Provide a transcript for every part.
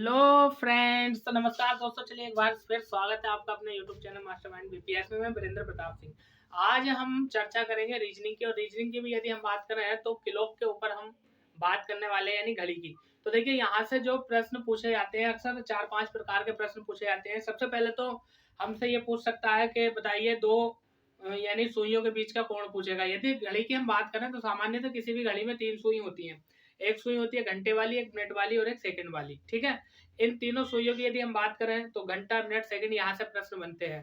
Hello friends, तो नमस्कार दोस्तों। चलिए एक बार फिर स्वागत है आपका अपने यूट्यूब चैनल मास्टरमाइंड बीपीएस में। मैं वीरेंद्र प्रताप सिंह। आज हम चर्चा करेंगे रीजनिंग की, और रीजनिंग की भी यदि हम बात कर रहे हैं तो क्लॉक के ऊपर हम बात करने वाले हैं, यानी घड़ी की। तो देखिए, यहाँ से जो प्रश्न पूछे जाते हैं, अक्सर 4-5 प्रकार के प्रश्न पूछे जाते हैं। सबसे पहले तो हमसे ये पूछ सकता है कि बताइए दो यानी सुइयों के बीच का कोण पूछेगा। यदि घड़ी की हम बात करें तो सामान्यतः किसी भी घड़ी में 3 सुई होती है। एक सुई होती है घंटे वाली, एक मिनट वाली और एक सेकंड वाली। ठीक है, इन तीनों सुइयों की यदि हम बात करें तो घंटा, मिनट, सेकंड, यहाँ से प्रश्न बनते हैं।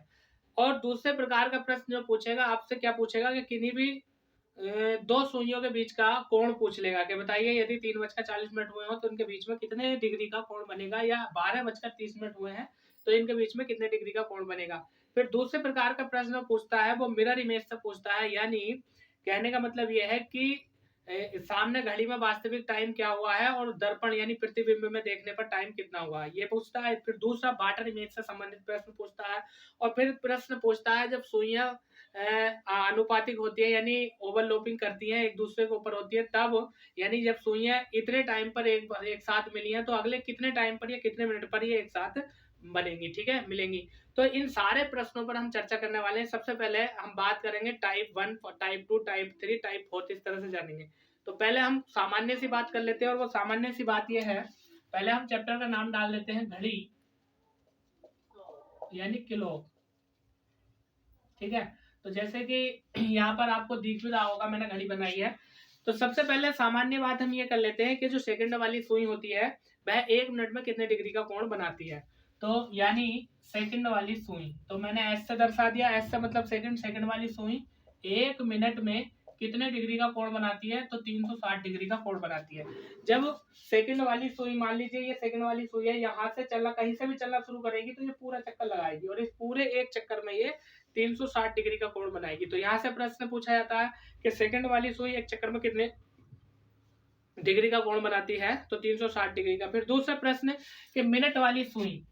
और दूसरे प्रकार का प्रश्न जो पूछेगा आपसे, क्या पूछेगा कि किन्हीं भी दो सुइयों के बीच का कोण पूछ लेगा कि बताइए यदि 3:40 हुए हो तो इनके बीच में कितने डिग्री का कोण बनेगा, या 12:30 हुए हैं तो इनके बीच में कितने डिग्री का कोण बनेगा। फिर दूसरे प्रकार का प्रश्न पूछता है वो मिरर इमेज से पूछता है, यानी कहने का मतलब यह है कि सामने घड़ी में वास्तविक टाइम क्या हुआ है और दर्पण यानी प्रतिबिंब में देखने पर टाइम कितना हुआ, ये पूछता है। फिर दूसरा वाटर इमेज से संबंधित प्रश्न पूछता है। और फिर प्रश्न पूछता है जब सुइयां आनुपातिक होती है, यानी ओवरलैपिंग करती हैं, एक दूसरे के ऊपर होती है, तब यानी जब सुइयां इतने टाइम पर एक साथ मिली हैं तो अगले कितने टाइम पर या कितने मिनट पर ये एक साथ बनेंगी, ठीक है, मिलेंगी। तो इन सारे प्रश्नों पर हम चर्चा करने वाले हैं। सबसे पहले हम बात करेंगे टाइप 1, टाइप 2, टाइप 3, टाइप 4, इस तरह से जानेंगे। तो पहले हम सामान्य सी बात कर लेते हैं, और वो सामान्य सी बात ये है, पहले हम चैप्टर का नाम डाल लेते हैं घड़ी यानी क्लॉक। ठीक है, तो जैसे कि यहाँ पर आपको दिख भी रहा होगा मैंने घड़ी बनाई है। तो सबसे पहले सामान्य बात हम ये कर लेते हैं कि जो सेकंड वाली सुई होती है वह 1 मिनट में कितने डिग्री का कोण बनाती है। तो यानी सेकंड वाली सुई, तो मैंने एस से दर्शा दिया। एस से मतलब सेकंड, सेकंड वाली सुई 1 मिनट में कितने डिग्री का कोण बनाती है, तो 360 डिग्री का कोण बनाती है। जब सेकंड वाली सुई, मान लीजिए ये सेकंड वाली सुई है, यहाँ से चलना, कहीं से भी चलना शुरू करेगी तो ये पूरा चक्कर लगाएगी, और इस पूरे एक चक्कर में ये 360 डिग्री का कोण बनाएगी। तो यहाँ से प्रश्न पूछा जाता है कि सेकंड वाली सुई एक चक्कर में कितने डिग्री का कोण बनाती है, तो 360 डिग्री का। फिर दूसरा प्रश्न कि मिनट वाली सुई,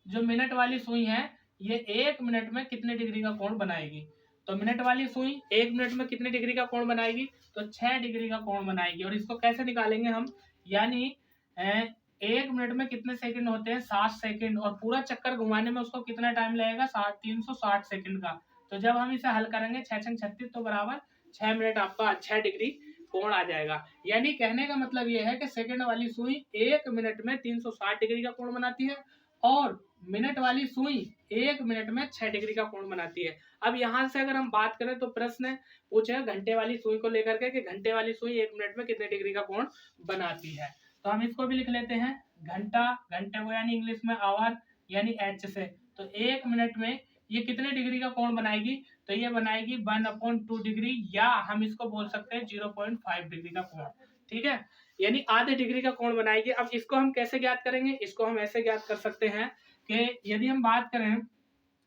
जो मिनट वाली सुई है ये 1 मिनट में कितने डिग्री का कोण बनाएगी। तो मिनट वाली सुई 1 मिनट में कितने डिग्री का कोण बनाएगी, तो 6 डिग्री का कोण बनाएगी। और इसको कैसे निकालेंगे हम, यानी 1 मिनट में कितने सेकंड होते हैं, 60 सेकंड, और पूरा चक्कर घुमाने में उसको कितना टाइम लगेगा, 360 सेकंड का। तो जब हम इसे हल करेंगे 6×36 तो बराबर 6 मिनट, आपका 6 डिग्री कोण आ जाएगा। यानी कहने का मतलब यह है कि सेकंड वाली सुई 1 मिनट में 360 डिग्री का कोण बनाती है, और मिनट वाली सुई 1 मिनट में 6 डिग्री का कोण बनाती है। अब यहाँ से अगर हम बात करें तो प्रश्न पूछे घंटे वाली सुई को लेकर के कि घंटे वाली सुई 1 मिनट में कितने डिग्री का कोण बनाती है। तो हम इसको भी लिख लेते हैं घंटा, घंटे को यानी इंग्लिश में आवर यानी एच से। तो 1 मिनट में ये कितने डिग्री का कोण बनाएगी, तो ये बनाएगी 1/2 डिग्री, या हम इसको बोल सकते हैं 0.5 डिग्री का कोण। ठीक है, यानी आधे डिग्री का कोण बनाएगी। अब इसको हम कैसे ज्ञात करेंगे, इसको हम ऐसे ज्ञात कर सकते हैं कि यदि हम बात करें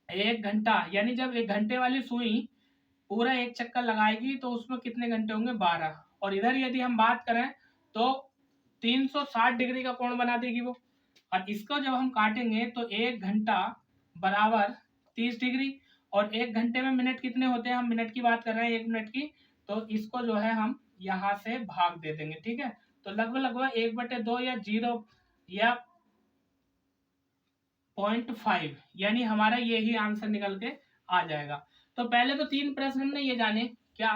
1 घंटा, यानी जब 1 घंटे वाली सुई पूरा एक चक्कर लगाएगी तो उसमें कितने घंटे होंगे, 12। और इधर यदि हम बात करें तो 360 डिग्री का कोण बना देगी वो। और इसको जब हम काटेंगे तो 1 घंटा बराबर 30 डिग्री, और 1 घंटे में मिनट कितने होते हैं, हम मिनट की बात कर रहे हैं 1 मिनट की, तो इसको जो है हम यहाँ से भाग दे देंगे। ठीक है, तो लगभग लगभग 1/2 या 0 या 0.5, यानी हमारा यही आंसर निकल के आ जाएगा। तो पहले तो 3 प्रश्न हमने ये जाने क्या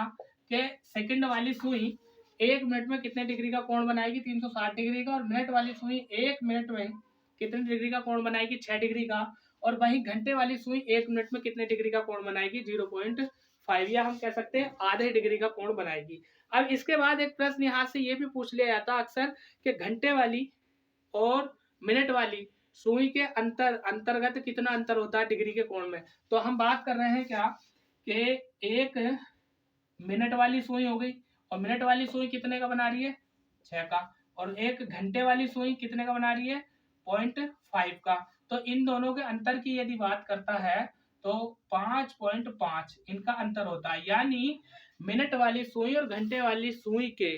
कि सेकंड वाली सुई 1 मिनट में कितने डिग्री का कोण बनाएगी, 360 डिग्री का, और मिनट वाली सुई 1 मिनट में कितने डिग्री का कोण बनाएगी, 6 डिग्री का। और वहीं घंटे वाली सुई 1 मिनट में कितने डिग्री का कोण बनाएगी, 0.5, या हम कह सकते हैं आधे डिग्री का कोण बनाएगी। अब इसके बाद एक प्रश्न यहाँ से ये भी पूछ लिया जाता अक्सर कि घंटे वाली और मिनट वाली सुई के अंतर्गत कितना अंतर होता है डिग्री के कोण में। तो हम बात कर रहे हैं क्या कि एक मिनट वाली सुई हो गई, और मिनट वाली सुई कितने का बना रही है, 6 का, और एक घंटे वाली सुई कितने का बना रही है, 0.5 का। तो इन दोनों के अंतर की यदि बात करता है तो 5.5 इनका अंतर होता है। यानी मिनट वाली सुई और घंटे वाली सुई के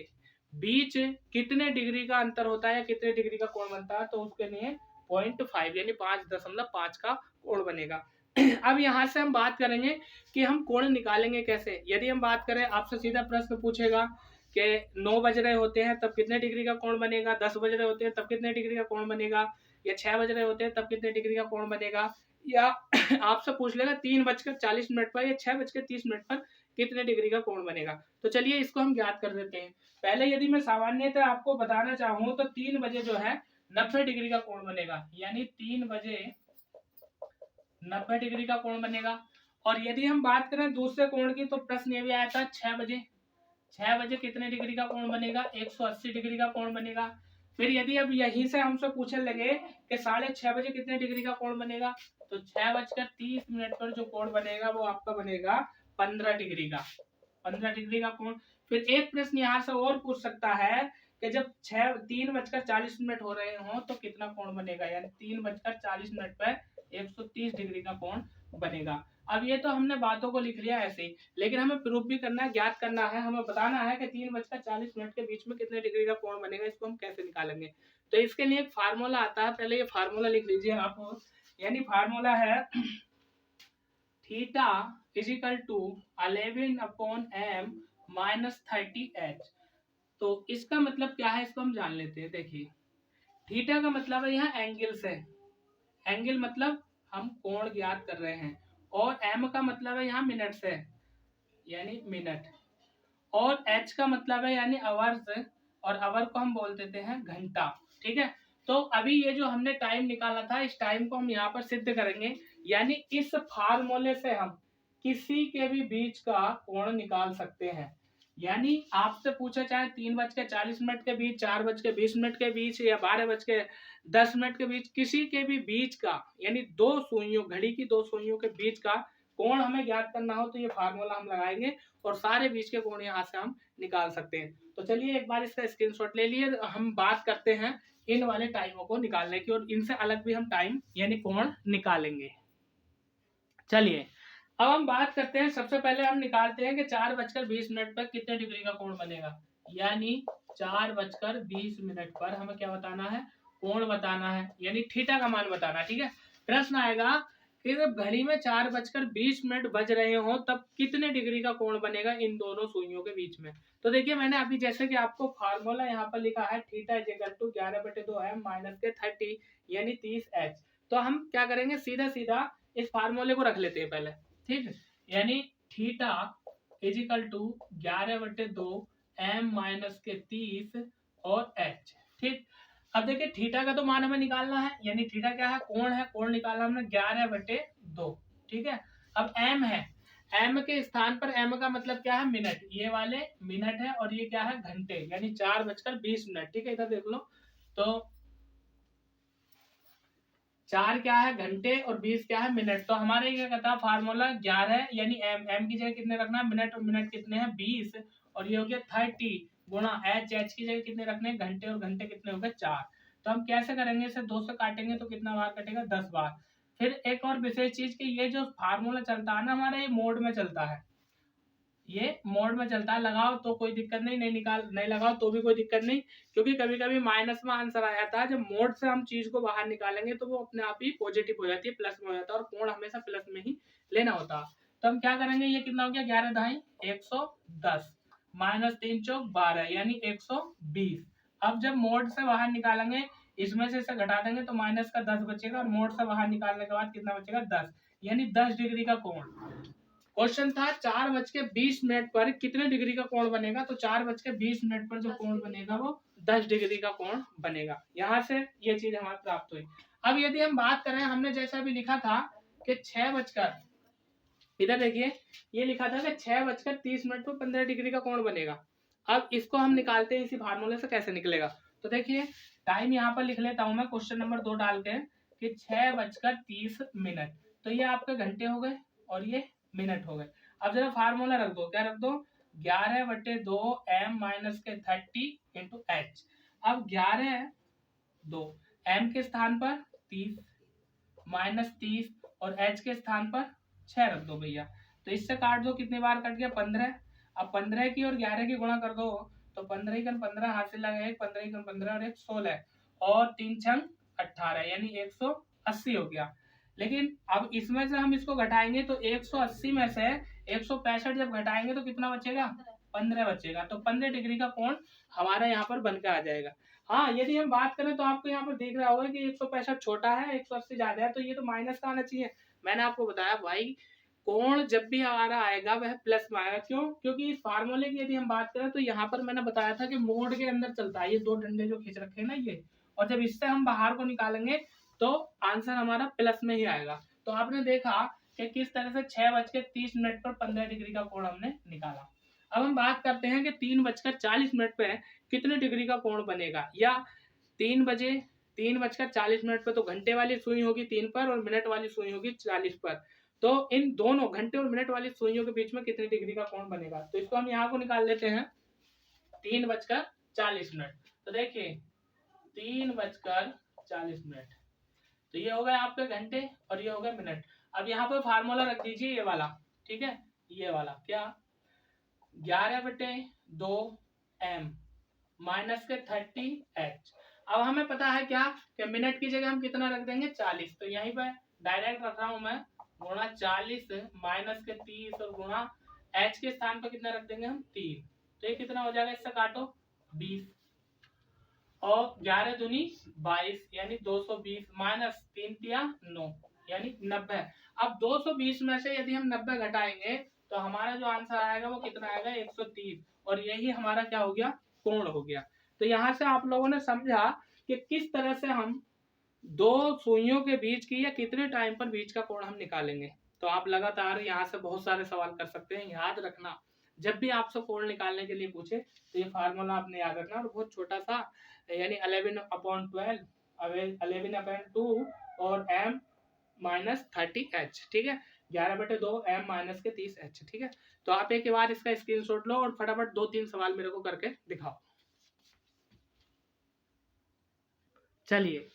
बीच कितने डिग्री का अंतर होता है, कितने डिग्री का कोण बनता है, तो उसके लिए 0.5 यानी 5.5 का कोण बनेगा। अब यहाँ से हम बात करेंगे कि हम कोण निकालेंगे कैसे। यदि हम बात करें, आपसे सीधा प्रश्न पूछेगा कि 9 बज रहे होते हैं तब कितने डिग्री का कोण बनेगा, 10 बज रहे होते हैं तब कितने डिग्री का कोण बनेगा, या 6 बज रहे होते हैं तब कितने डिग्री का कोण बनेगा, या आपसे पूछ लेगा 3:40 पर या 6:30 पर कितने डिग्री का कोण बनेगा। तो चलिए इसको हम ज्ञात कर देते हैं। पहले यदि मैं सामान्यतः आपको बताना चाहूँ तो 3 बजे जो है 90 डिग्री का कोण बनेगा, यानी 3 बजे 90 डिग्री का कोण बनेगा। और यदि हम बात करें दूसरे कोण की तो प्रश्न ये भी आया था 6 बजे, 6 बजे कितने डिग्री का कोण बनेगा, 180 डिग्री का कोण बनेगा। फिर यदि अब यहीं से हमसे पूछने लगे कि 6:30 बजे कितने डिग्री का कोण बनेगा, तो 6:30 पर जो कोण बनेगा वो आपका बनेगा 15 डिग्री का, 15 डिग्री का कोण। फिर एक प्रश्न यहाँ से और पूछ सकता है कि जब 3:40 हो रहे हो तो कितना कोण बनेगा, यानी 3:40 पर 130 डिग्री का कोण बनेगा। अब ये तो हमने बातों को लिख लिया ऐसे ही, लेकिन हमें प्रूफ भी करना है, ज्ञात करना है, हमें बताना है कि 3:40 के बीच में कितने डिग्री का कोण बनेगा, इसको हम कैसे निकालेंगे। तो इसके लिए एक फार्मूला आता है, पहले ये फार्मूला लिख लीजिए आप, यानी फार्मूला है theta is equal to 11/m minus 30h। तो इसका मतलब क्या है इसको हम जान लेते हैं। देखिए थीटा का मतलब है यहाँ एंगल से, एंगल मतलब हम कोण ज्ञात कर रहे हैं, और एम का मतलब है यहाँ मिनट से, यानी मिनट, और एच का मतलब है यानी आवर्स, और आवर को हम बोल देते हैं घंटा। ठीक है, तो अभी ये जो हमने टाइम निकाला था इस टाइम को हम यहाँ पर सिद्ध करेंगे, यानी इस फार्मूले से हम किसी के भी बीच का कोण निकाल सकते हैं। यानी आपसे पूछा चाहे 3:40 के बीच, 4:20 के बीच, या 12:10 के बीच, किसी के भी बीच का, यानी दो सुइयों, घड़ी की दो सुइयों के बीच का कोण हमें ज्ञात करना हो तो ये फार्मूला हम लगाएंगे और सारे बीच के कोण यहाँ से हम निकाल सकते हैं। तो चलिए एक बार इसका स्क्रीनशॉट ले लिए, हम बात करते हैं इन वाले टाइमों को निकालने की, और इनसे अलग भी हम टाइम यानी कोण निकालेंगे। चलिए अब हम बात करते हैं, सबसे पहले हम निकालते हैं कि 4:20 पर कितने डिग्री का कोण बनेगा, यानी 4:20 पर हमें क्या बताना है, कोण बताना है, यानी थीटा का मान बताना है। ठीक है, प्रश्न आएगा कि जब घड़ी में 4:20 बज रहे हो तब कितने डिग्री का कोण बनेगा इन दोनों सुइयों के बीच में। तो देखिए मैंने अभी जैसे कि आपको फार्मूला यहाँ पर लिखा है theta equal to 11/2m minus के 30 यानी 30h। तो हम क्या करेंगे, सीधा सीधा इस फार्मूले को रख लेते हैं पहले। ठीक है, यानी theta is equal to 11/2m minus के 30 और h। ठीक, अब देखिए थीटा का तो मान हमें निकालना है, यानी थीटा क्या है, कोण है, कोण निकालना हमने 11/2। ठीक है, अब m है, m के स्थान पर m का मतलब क्या है, मिनट, ये वाले मिनट है, और ये क्या है, घंटे, यानी 4:20। ठीक है, इधर देख लो, तो 4 क्या है घंटे और 20 क्या है मिनट। तो हमारे क्या कहता है फार्मूला 11 यानी m की जगह कितने रखना है, मिनट, और मिनट कितने हैं 20, और ये हो गया 30 गुणा h की जगह कितने रखने हैं घंटे, और घंटे कितने हो गए 4। तो हम कैसे करेंगे, इसे 2 से काटेंगे तो कितना बार कटेगा, 10 बार। फिर एक और विशेष चीज कि ये जो फार्मूला चलता है ना हमारा, ये मोड में चलता है, ये मोड में चलता है, लगाओ तो कोई दिक्कत नहीं, नहीं लगाओ तो भी कोई दिक्कत नहीं, क्योंकि कभी कभी माइनस में आंसर आ जाता है। जब मोड से हम चीज को बाहर निकालेंगे तो वो अपने आप ही पॉजिटिव हो जाती है, प्लस में हो जाता है, और कोण हमेशा प्लस में ही लेना होता है। तो हम क्या करेंगे, ये कितना हो गया, 11 ढाई 110 माइनस 3 चौक 12 यानी 120। अब जब मोड से बाहर निकालेंगे, इसमें से इसे घटा देंगे तो माइनस का 10 बचेगा, और मोड से बाहर निकालने के बाद कितना बचेगा 10, यानी 10 डिग्री का कोण। क्वेश्चन था 4:20 पर कितने डिग्री का कोण बनेगा, तो 4:20 पर जो कोण बनेगा वो 10 डिग्री का कोण बनेगा। यहाँ से ये चीज हमारे प्राप्त हुई। अब यदि हम बात करें, हमने जैसा भी लिखा था कि 6 इधर देखिए ये लिखा था कि 6:30 पर 15 डिग्री का कोण बनेगा। अब इसको हम निकालते हैं इसी फार्मूले से, कैसे निकलेगा। तो देखिए टाइम यहाँ पर लिख लेता हूँ मैं क्वेश्चन नंबर 2 डाल के कि 6:30, तो ये आपके घंटे हो गए और ये मिनट हो गए। अब जरा फार्मूला रख दो, क्या रख दो, 11/2m माइनस के 30 इंटू h। अब 11/2 m के स्थान पर 30 माइनस 30 और h के स्थान पर 6 रख दो भैया। तो इससे काट दो, कितनी बार कट गया 15। अब 15 की और 11 की गुणा कर दो तो 15 का 15 हाथ से लगा, 15 का 15 और 1 16 और 3 छंग 18 यानी 180 हो गया। लेकिन अब इसमें से हम इसको घटाएंगे तो 180 में से 165 जब घटाएंगे तो कितना बचेगा 15 बचेगा, तो 15 डिग्री का कोण हमारा यहाँ पर बनकर आ जाएगा। हाँ, यदि हम बात करें तो आपको यहाँ पर दिख रहा होगा कि 165 छोटा है, 180 ज्यादा है, तो ये तो माइनस का आना चाहिए। मैंने आपको बताया भाई कोण जब भी हमारा आएगा वह प्लस में आएगा। क्यों? क्योंकि इस फार्मूले की यदि हम बात करें तो यहाँ पर मैंने बताया था कि मोड के अंदर चलता है, ये दो डंडे जो खींच रखे हैं ना ये, और जब इससे हम बाहर को निकालेंगे तो आंसर हमारा प्लस में ही आएगा। तो आपने देखा कि किस तरह से 6:30 पर 15 डिग्री का कोण हमने निकाला। अब हम बात करते हैं कि 3:40 पे कितने डिग्री का कोण बनेगा, या 3:40 पे तो घंटे वाली सुई होगी 3 पर और मिनट वाली सुई होगी 40 पर, तो इन दोनों घंटे और मिनट वाली सुइयों के बीच में कितने डिग्री का कोण बनेगा। तो इसको हम यहाँ को निकाल लेते हैं 3:40। तो देखिए 3:40, तो ये हो गए आपके घंटे और ये हो गए मिनट। अब यहाँ पर फार्मूला रख दीजिए ये वाला, ठीक है, ये वाला क्या 11/2m माइनस के 30h। अब हमें पता है क्या कि मिनट की जगह हम कितना रख देंगे 40, तो यहीं पर डायरेक्ट रख रहा हूं मैं गुणा 40 माइनस के 30 और गुणा h के स्थान पर कितना रख देंगे हम 3, तो ये कितना हो जाएगा, इससे काटो 20 और 11 दूनी 22 यानी 220 माइनस 3 तिया 9 यानी 90। अब 220 में से यदि हम 90 घटाएंगे तो हमारा जो आंसर आएगा वो कितना आएगा 130, और यही हमारा क्या हो गया कोण हो गया। तो यहाँ से आप लोगों ने समझा कि किस तरह से हम दो सुइयों के बीच की या कितने टाइम पर बीच का कोण हम निकालेंगे। तो आप लगातार यहाँ से बहुत सारे सवाल कर सकते हैं। याद रखना जब भी आपसे कोण निकालने के लिए पूछे तो ये फार्मूला आपने याद रखना, और बहुत छोटा सा यानी 11/12 11/2 और m माइनस 30h, ठीक है, 11/2 m माइनस के 30h, ठीक है। तो आप एक बार इसका स्क्रीनशॉट लो और फटाफट 2-3 सवाल मेरे को करके दिखाओ। चलिए,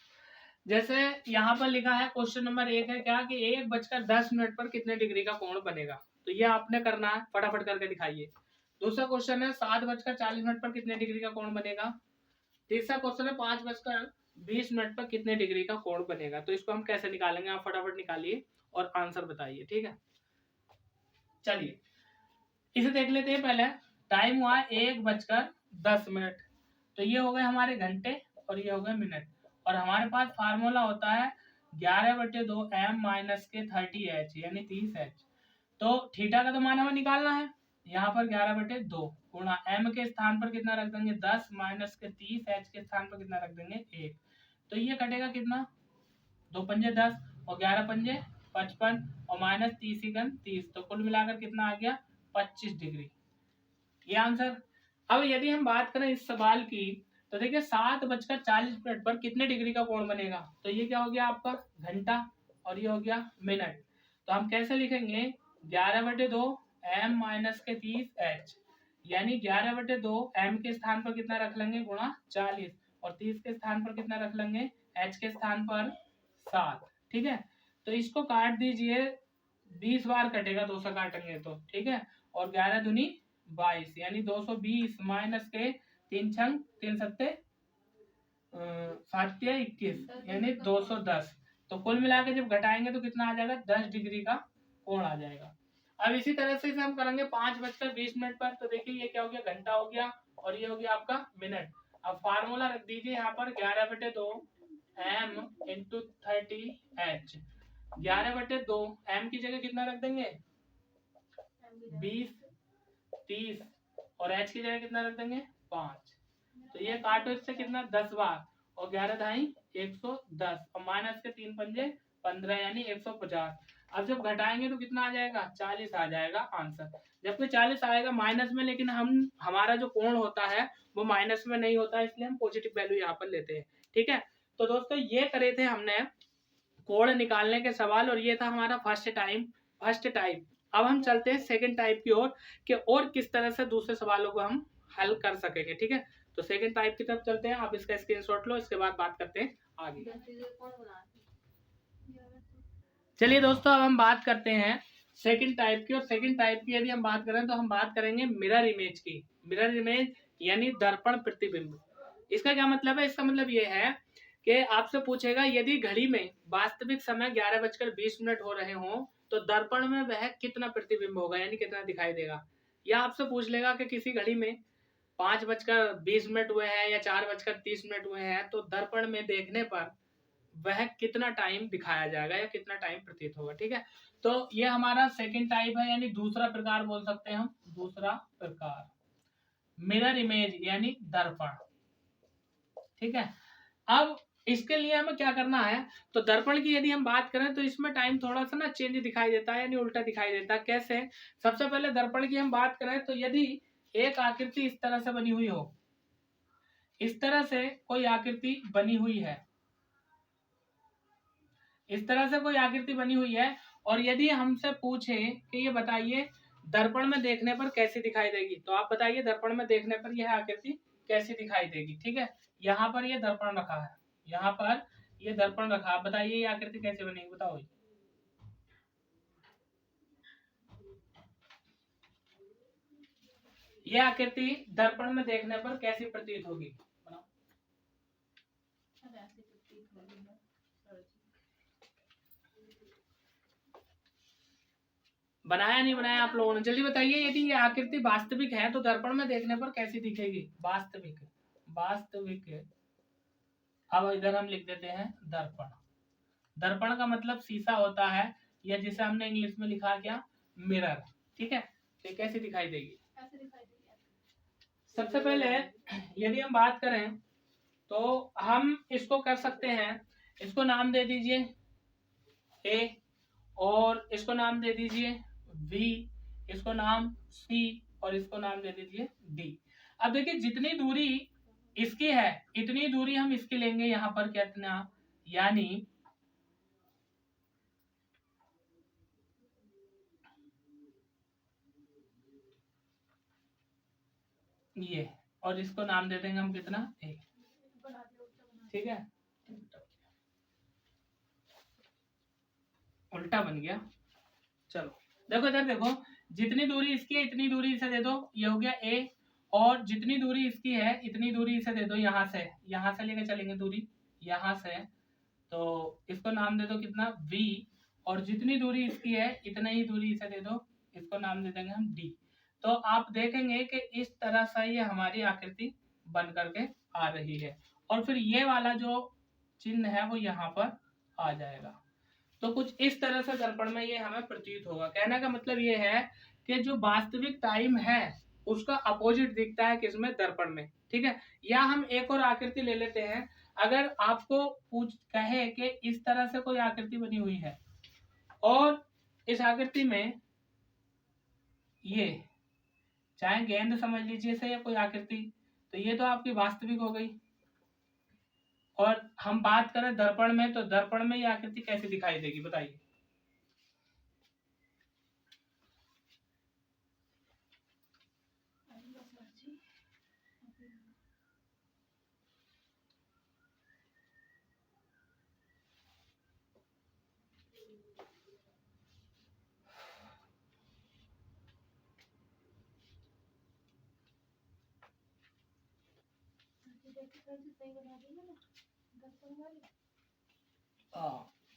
जैसे यहाँ पर लिखा है क्वेश्चन नंबर 1 है क्या कि 1:10 पर कितने डिग्री का कोण बनेगा, तो ये आपने करना है, फटाफट करके दिखाइए। दूसरा क्वेश्चन है 7:40 पर कितने डिग्री का कोण बनेगा। तीसरा क्वेश्चन है 5:20 पर कितने डिग्री का कोण बनेगा। तो इसको हम कैसे निकालेंगे, आप फटाफट निकालिए और आंसर बताइए, ठीक है। चलिए इसे देख लेते हैं। पहले टाइम हुआ 1:10, तो ये हो गए हमारे घंटे और ये हो गए मिनट, और हमारे पास फार्मूला होता है 11/2 m माइनस के 30h यानी 30h। तो थीटा का तो मान हमें निकालना है, यहाँ पर 11/2 गुणा m के स्थान पर कितना रख देंगे 10 माइनस के 30h के स्थान पर कितना रख देंगे 1, तो ये कटेगा कितना 2 पंजे 10 और 11 पंजे 55 और माइनस 30 तो कुल मिलाकर कितना आ गया 25 डिग्री, ये आंसर। अब यदि हम बात करें इस सवाल की तो देखिए 7:40 पर कितने डिग्री का कोण बनेगा, तो ये क्या हो गया आपका घंटा और ये हो गया मिनट। तो हम कैसे लिखेंगे 11/2 m माइनस के 30h यानी 11/2 m के स्थान पर कितना रख लेंगे गुणा 40 और 30 के स्थान पर कितना रख लेंगे h के स्थान पर 7, ठीक है। तो इसको काट दीजिए 20 बार कटेगा 2 से काटेंगे तो, ठीक है, और 11 दूनी 22 यानी 220 माइनस के 3 छंग 3 सत्ते 21 यानी 210। तो कुल मिला के जब घटाएंगे तो कितना आ जाएगा 10 डिग्री का कोण आ जाएगा। अब इसी तरह से हम करेंगे 5:20 पर, तो देखिए ये क्या हो गया घंटा हो गया और ये हो गया आपका मिनट। अब फार्मूला रख दीजिए यहाँ पर 11/2 m इंटू 30h। 11/2 m की जगह कितना रख देंगे 20 30 और h की जगह कितना रख देंगे 5, तो ये काटो इससे कितना 10 बार और 11 ढाई 110 और माइनस के 3 पंजे 15 यानी 150। अब जब घटाएंगे तो कितना आ जाएगा 40 आ जाएगा आंसर। जबकि 40 आएगा माइनस में, लेकिन हमारा जो कोण होता है वो माइनस में नहीं होता, इसलिए हम पॉजिटिव वैल्यू यहाँ पर लेते हैं, ठीक है। तो दोस्तों ये करे थे हमने कोण निकालने के सवाल, और ये था हमारा फर्स्ट टाइप। अब हम चलते हैं सेकंड टाइप की ओर कि और किस तरह से दूसरे सवालों को हम हल कर सकेंगे, ठीक है। तो सेकंड टाइप की तरफ चलते हैं, आप इसका स्क्रीनशॉट लो, इसके बाद बात करते हैं आगे। चलिए दोस्तों अब हम बात करते हैं सेकंड टाइप की, और सेकंड टाइप की यदि हम बात करें तो हम बात करेंगे मिरर इमेज की। मिरर इमेज यानी दर्पण प्रतिबिंब। इसका क्या मतलब है, इसका मतलब ये है कि आपसे पूछेगा यदि घड़ी में वास्तविक समय 11:20 हो रहे हों तो दर्पण में वह कितना प्रतिबिंब होगा यानी कितना दिखाई देगा। या आपसे पूछ लेगा कि किसी घड़ी में 5:20 हुए हैं या 4:30 हुए हैं, तो दर्पण में देखने पर वह कितना टाइम दिखाया जाएगा या कितना टाइम प्रतीत होगा। ठीक है, तो ये हमारा सेकंड टाइप है, यानी दूसरा प्रकार बोल सकते हैं हम। दूसरा प्रकार मिरर इमेज यानी दर्पण। ठीक है, अब इसके लिए हमें क्या करना है, तो दर्पण की यदि हम बात करें तो इसमें टाइम थोड़ा सा ना चेंज दिखाई देता है, यानी उल्टा दिखाई देता है। कैसे? सबसे पहले दर्पण की हम बात करें तो यदि एक आकृति इस तरह से बनी हुई हो, इस तरह से कोई आकृति बनी हुई है, इस तरह से कोई आकृति बनी हुई है, और यदि हमसे पूछे कि ये बताइए दर्पण में देखने पर कैसी दिखाई देगी, तो आप बताइए दर्पण में देखने पर यह आकृति कैसी दिखाई देगी। ठीक है, यहाँ पर ये दर्पण रखा है, यहाँ पर ये दर्पण रखा है, बताइए ये आकृति कैसे बनेगी, बताओ। ये आकृति दर्पण में देखने पर कैसी प्रतीत होगी, बनाया नहीं बनाया आप लोगों ने, जल्दी बताइए। यदि ये आकृति वास्तविक है तो दर्पण में देखने पर कैसी दिखेगी, वास्तविक। वास्तविक, अब इधर हम लिख देते हैं दर्पण। दर्पण का मतलब शीशा होता है, या जिसे हमने इंग्लिश में लिखा क्या, मिरर। ठीक है, तो कैसी दिखाई देगी? सबसे पहले यदि हम बात करें तो हम इसको कर सकते हैं, इसको नाम दे दीजिए ए, और इसको नाम दे दीजिए बी, इसको नाम सी, और इसको नाम दे दीजिए डी। अब देखिए जितनी दूरी इसकी है इतनी दूरी हम इसकी लेंगे यहाँ पर कितना, यानी ये, और इसको नाम दे देंगे हम कितना, ए। ठीक है, उल्टा बन गया। चलो देखो इधर देखो, जितनी दूरी इसकी है इतनी दूरी इसे दे दो, ये हो गया ए, और जितनी दूरी इसकी है इतनी दूरी इसे दे दो, यहाँ से लेके चलेंगे दूरी यहाँ से, तो इसको नाम दे दो कितना, v, और जितनी दूरी इसकी है इतना ही दूरी इसे दे दो, इसको नाम दे देंगे हम d। तो आप देखेंगे कि इस तरह से ये हमारी आकृति बन करके आ रही है, और फिर ये वाला जो चिन्ह है वो यहाँ पर आ जाएगा। तो कुछ इस तरह से दर्पण में ये हमें प्रतीत होगा। कहने का मतलब ये है कि जो वास्तविक टाइम है उसका अपोजिट दिखता है किसमें, दर्पण में। ठीक है, या हम एक और आकृति ले लेते हैं, अगर आपको पूछ कहे कि इस तरह से कोई आकृति बनी हुई है और इस आकृति में ये चाहे गेंद समझ लीजिए से या कोई आकृति, तो ये तो आपकी वास्तविक हो गई। और हम बात करें दर्पण में, तो दर्पण में ये आकृति कैसी दिखाई देगी, बताइए।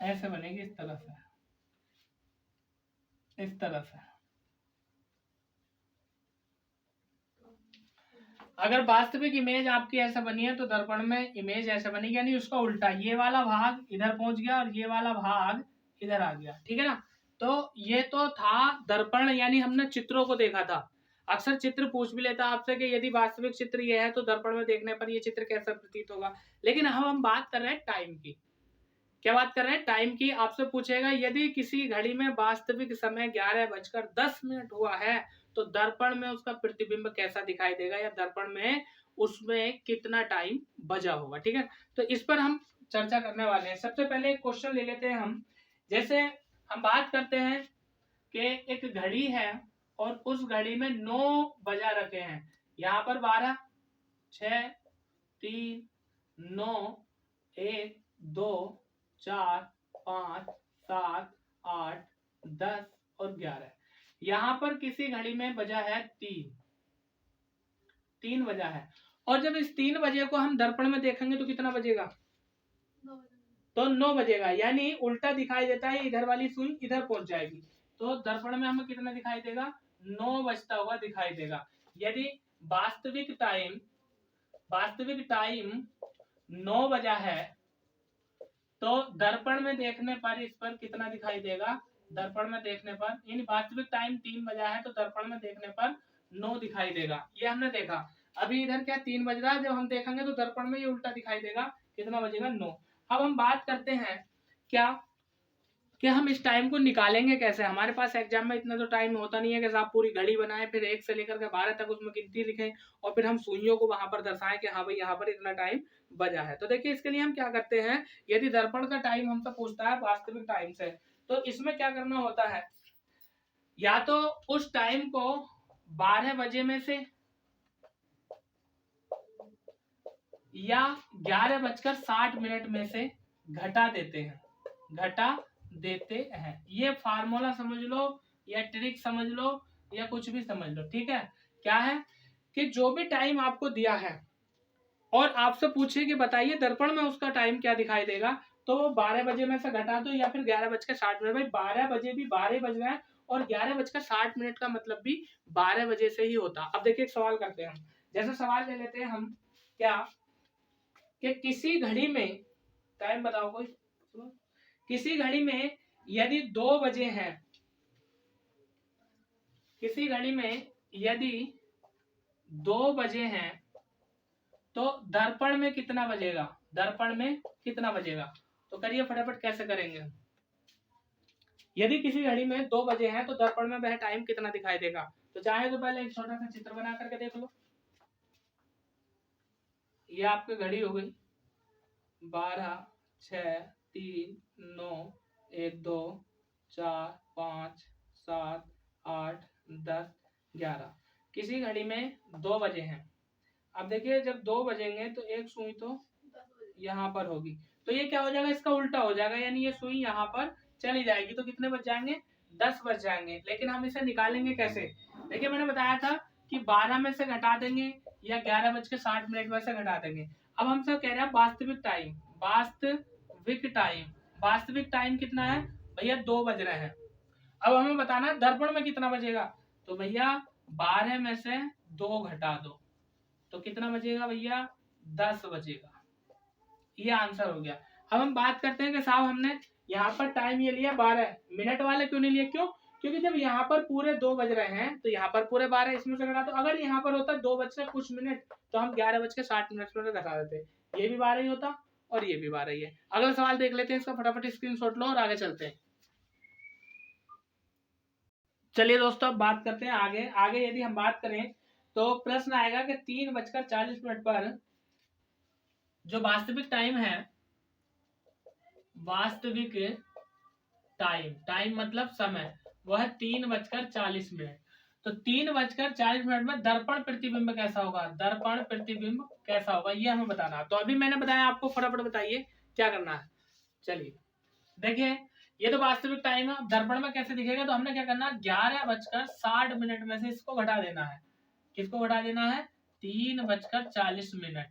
ऐसे बनेगी, इस तरह से, इस तरह से। अगर वास्तविक इमेज आपकी ऐसा बनी है तो दर्पण में इमेज ऐसा बनेगी, यानी उसका उल्टा, ये वाला भाग इधर पहुंच गया और ये वाला भाग इधर आ गया। ठीक है ना, तो ये तो था दर्पण, यानी हमने चित्रों को देखा था। अक्सर चित्र पूछ भी लेता आपसे कि यदि वास्तविक चित्र ये है तो दर्पण में देखने पर ये चित्र कैसा प्रतीत होगा। लेकिन हम बात कर रहे हैं टाइम की। क्या बात कर रहे हैं, टाइम की। आपसे पूछेगा यदि किसी घड़ी में वास्तविक समय 11:10 हुआ है तो दर्पण में उसका प्रतिबिंब कैसा दिखाई देगा, या दर्पण में उसमें कितना टाइम बजा होगा। ठीक है, तो इस पर हम चर्चा करने वाले हैं। सबसे पहले एक क्वेश्चन ले लेते हैं हम। जैसे हम बात करते हैं कि एक घड़ी है और उस घड़ी में 9 बजा रखे हैं, यहाँ पर 12, 6, 3, 9, 1, 2, 4, 5, 7, 8, 10 और 11। यहाँ पर किसी घड़ी में बजा है 3 बजा है, और जब इस 3 बजे को हम दर्पण में देखेंगे तो कितना बजेगा, तो 9 बजेगा, यानी उल्टा दिखाई देता है, इधर वाली सुई इधर पहुंच जाएगी, तो दर्पण में हमें कितना दिखाई देगा, 9 बजता हुआ दिखाई देगा। यदि वास्तविक टाइम 9 बजा है तो दर्पण में देखने पर इस पर कितना दिखाई देगा? दर्पण में देखने पर, यानी वास्तविक टाइम 3 बजा है तो दर्पण में देखने पर 9 दिखाई देगा। ये हमने देखा। अभी इधर क्या 3 बज रहा है, जब हम देखेंगे तो दर्पण में ये उल्टा दिखाई देगा। कितना बजेगा? 9। अब हम बात करते हैं क्या कि हम इस टाइम को निकालेंगे कैसे। हमारे पास एग्जाम में इतना तो टाइम होता नहीं है कि आप पूरी घड़ी बनाएं, फिर 1 से लेकर के 12 तक उसमें गिनती लिखें और फिर हम सुइयों को वहां पर दर्शाएं कि हाँ भाई यहाँ पर इतना टाइम बजा है। तो देखिए इसके लिए हम क्या करते हैं, यदि दर्पण का टाइम हमसे पूछता है वास्तविक टाइम से, तो इसमें क्या करना होता है, या तो उस टाइम को 12 बजे में से या 11:60 में से घटा देते हैं। ये फार्मूला समझ लो या ट्रिक समझ लो या कुछ भी समझ लो, ठीक है। क्या है कि जो भी टाइम आपको दिया है और आपसे पूछे कि बताइए दर्पण में उसका टाइम क्या दिखाई देगा, तो वो 12 बजे में से घटा दो या फिर 11:60। भाई 12 बजे भी 12 बज रहे हैं और 11:60 का मतलब भी 12 बजे से ही होता। अब देखिए एक सवाल करते हैं हम। जैसे सवाल ले लेते हैं हम क्या कि किसी घड़ी में टाइम बताओ कोई, किसी घड़ी में यदि 2 बजे हैं, किसी घड़ी में यदि 2 बजे हैं तो दर्पण में कितना बजेगा? दर्पण में कितना बजेगा? तो करिए फटाफट, कैसे करेंगे। यदि किसी घड़ी में 2 बजे हैं तो दर्पण में वह टाइम कितना दिखाई देगा? तो चाहे तो पहले एक छोटा सा चित्र बना करके देख लो। ये आपकी घड़ी हो गई 12, 6, 3, 9, 1, 2, 4, 5, 7, 8, 10, 11। किसी घड़ी में 2 बजे हैं। अब देखिए जब 2 बजेंगे तो एक सुई तो यहाँ पर होगी, तो ये क्या हो जाएगा, इसका उल्टा हो जाएगा, यानी ये सुई यहाँ पर चली जाएगी। तो कितने बज जाएंगे? 10 बज जाएंगे। लेकिन हम इसे निकालेंगे कैसे? देखिए मैंने बताया था कि 12 में से घटा देंगे या 11:60 में से घटा देंगे। अब हमसे कह रहा है वास्तविक टाइम। वास्तविक टाइम कितना है भैया? 2 बज रहे हैं। अब हमें बताना है दर्पण में कितना बजेगा। तो भैया 12 में से 2 घटा दो तो कितना बजेगा भैया? 10 बजेगा। ये आंसर हो गया। अब हम बात करते हैं कि साहब हमने यहाँ पर टाइम ये लिया 12 मिनट वाला, क्यों नहीं लिया? क्यों? क्योंकि जब यहाँ पर पूरे 2 बज रहे हैं तो यहाँ पर पूरे 12, इसमें से घटा दो। अगर यहाँ पर होता 2 बज के कुछ मिनट तो हम 11:60 में घटा देते, ये भी 12 ही होता और ये भी 12 ही है। अगला सवाल देख लेते हैं, इसका फटाफट स्क्रीनशॉट लो और आगे चलते हैं। चलिए दोस्तों अब बात करते हैं आगे यदि हम बात करें तो प्रश्न आएगा कि 3:40 पर जो वास्तविक टाइम है, वास्तविक टाइम मतलब समय, वह 3:40। तो 3:40 में दर्पण प्रतिबिंब कैसा होगा? दर्पण प्रतिबिंब कैसा होगा ये हमें बताना। तो अभी मैंने बताया आपको, फटाफट बताइए क्या करना है। चलिए देखिए ये तो वास्तविक टाइम है। दर्पण में कैसे दिखेगा? तो हमने क्या करना है, 11:60 में से इसको घटा देना है। किसको घटा देना है? 3:40।